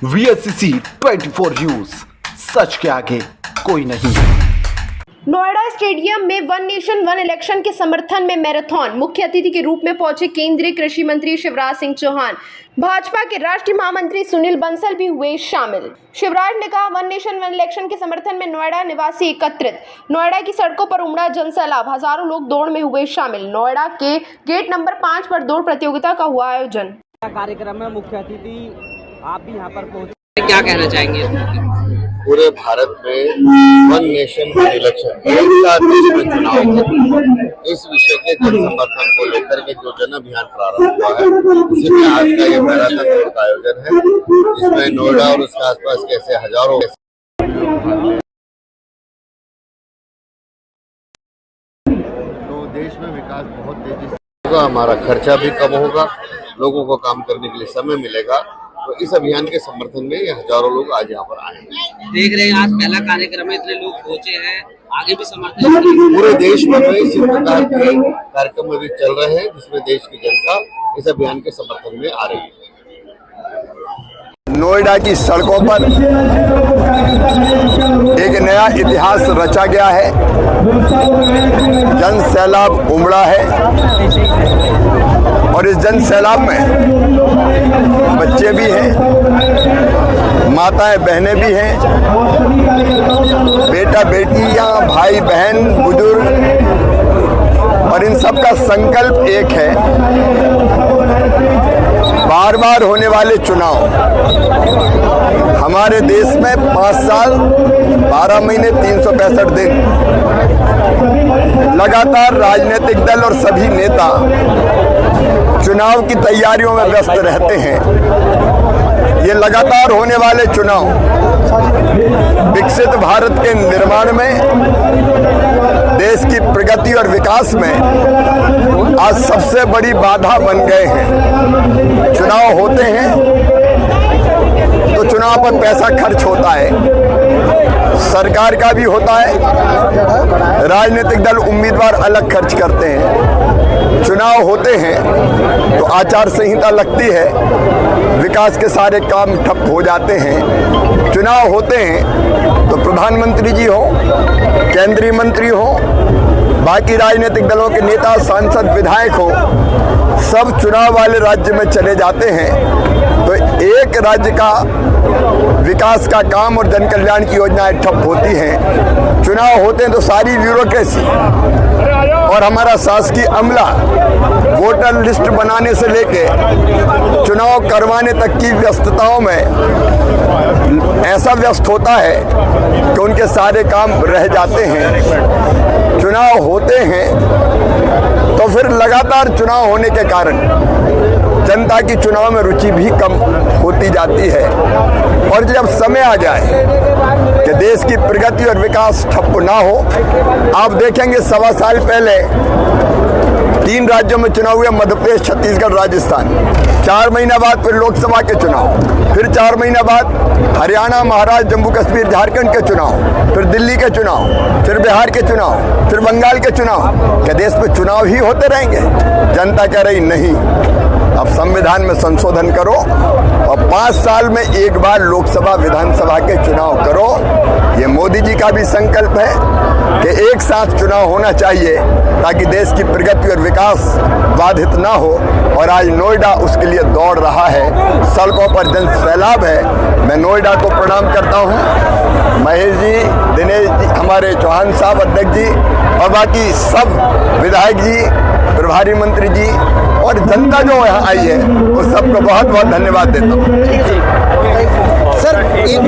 VSCC 24 news, सच के आगे कोई नहीं। नोएडा स्टेडियम में वन नेशन वन इलेक्शन के समर्थन में मैराथन। मुख्य अतिथि के रूप में पहुंचे केंद्रीय कृषि मंत्री शिवराज सिंह चौहान। भाजपा के राष्ट्रीय महामंत्री सुनील बंसल भी हुए शामिल। शिवराज ने कहा, वन नेशन वन इलेक्शन के समर्थन में नोएडा निवासी एकत्रित। नोएडा की सड़कों पर उमड़ा जनसैलाब, हजारों लोग दौड़ में हुए शामिल। नोएडा के गेट नंबर 5 पर दौड़ प्रतियोगिता का हुआ आयोजन। कार्यक्रम में मुख्य अतिथि आप भी यहाँ पर पहुंचे, क्या कहना चाहेंगे? पूरे भारत में वन नेशन वन इलेक्शन, एक साथ देश में चुनाव, इस विषय के जन समर्थन को लेकर के जो जन अभियान प्रारंभ हुआ है, इसमें आज का ये मैराथन दौड़ का आयोजन है, जिसमें नोएडा और उसके आसपास के ऐसे हजारों तो देश में विकास बहुत तेजी से होगा, हमारा खर्चा भी कम होगा, लोगों को काम करने के लिए समय मिलेगा। तो इस अभियान के समर्थन में ये हजारों लोग आज यहाँ पर आए हैं। देख रहे हैं आज पहला कार्यक्रम में इतने लोग पहुंचे हैं, आगे भी समर्थन पूरे देश में इसी प्रकार के कार्यक्रम अभी चल रहे हैं, जिसमें देश की जनता इस अभियान के समर्थन में आ रही है। नोएडा की सड़कों पर एक नया इतिहास रचा गया है। जन सैलाब उमड़ा है और इस जन सैलाब में बच्चे भी हैं, माताएं बहनें भी हैं, बेटा बेटियां, भाई बहन, बुजुर्ग, और इन सब का संकल्प एक है, बार बार होने वाले चुनाव। हमारे देश में 5 साल 12 महीने 365 दिन लगातार राजनीतिक दल और सभी नेता चुनाव की तैयारियों में व्यस्त रहते हैं। ये लगातार होने वाले चुनाव विकसित भारत के निर्माण में, देश की प्रगति और विकास में आज सबसे बड़ी बाधा बन गए हैं। चुनाव होते हैं तो चुनाव पर पैसा खर्च होता है, सरकार का भी होता है, राजनीतिक दल उम्मीदवार अलग खर्च करते हैं। चुनाव होते हैं तो आचार संहिता लगती है, विकास के सारे काम ठप हो जाते हैं। चुनाव होते हैं तो प्रधानमंत्री जी हो, केंद्रीय मंत्री हो, बाकी राजनीतिक दलों के नेता, सांसद, विधायक हो, सब चुनाव वाले राज्य में चले जाते हैं। तो एक राज्य का विकास का काम और जन कल्याण की योजनाएं ठप होती हैं। चुनाव होते हैं तो सारी ब्यूरोक्रेसी और हमारा शासकीय अमला वोटर लिस्ट बनाने से लेके चुनाव करवाने तक की व्यस्तताओं में ऐसा व्यस्त होता है कि उनके सारे काम रह जाते हैं। चुनाव होते हैं तो फिर लगातार चुनाव होने के कारण जनता की चुनाव में रुचि भी कम होती जाती है। और जब समय आ जाए कि देश की प्रगति और विकास ठप ना हो, आप देखेंगे 1.25 साल पहले 3 राज्यों में चुनाव हुए, मध्य प्रदेश, छत्तीसगढ़, राजस्थान। 4 महीना बाद फिर लोकसभा के चुनाव, फिर 4 महीना बाद हरियाणा, महाराष्ट्र, जम्मू कश्मीर, झारखंड के चुनाव, फिर दिल्ली के चुनाव, फिर बिहार के चुनाव, फिर बंगाल के चुनाव। क्या देश में चुनाव ही होते रहेंगे? जनता कह रही नहीं, अब संविधान में संशोधन करो और 5 साल में एक बार लोकसभा विधानसभा के चुनाव करो। ये मोदी जी का भी संकल्प है कि एक साथ चुनाव होना चाहिए ताकि देश की प्रगति और विकास बाधित ना हो। और आज नोएडा उसके लिए दौड़ रहा है, सड़कों पर जन सैलाब है। मैं नोएडा को प्रणाम करता हूँ, महेश जी, दिनेश जी, हमारे चौहान साहब अध्यक्ष जी, और बाकी सब विधायक जी, प्रभारी मंत्री जी और जनता जो यहाँ आई है, उस सबको बहुत बहुत धन्यवाद देता हूँ। सर, एक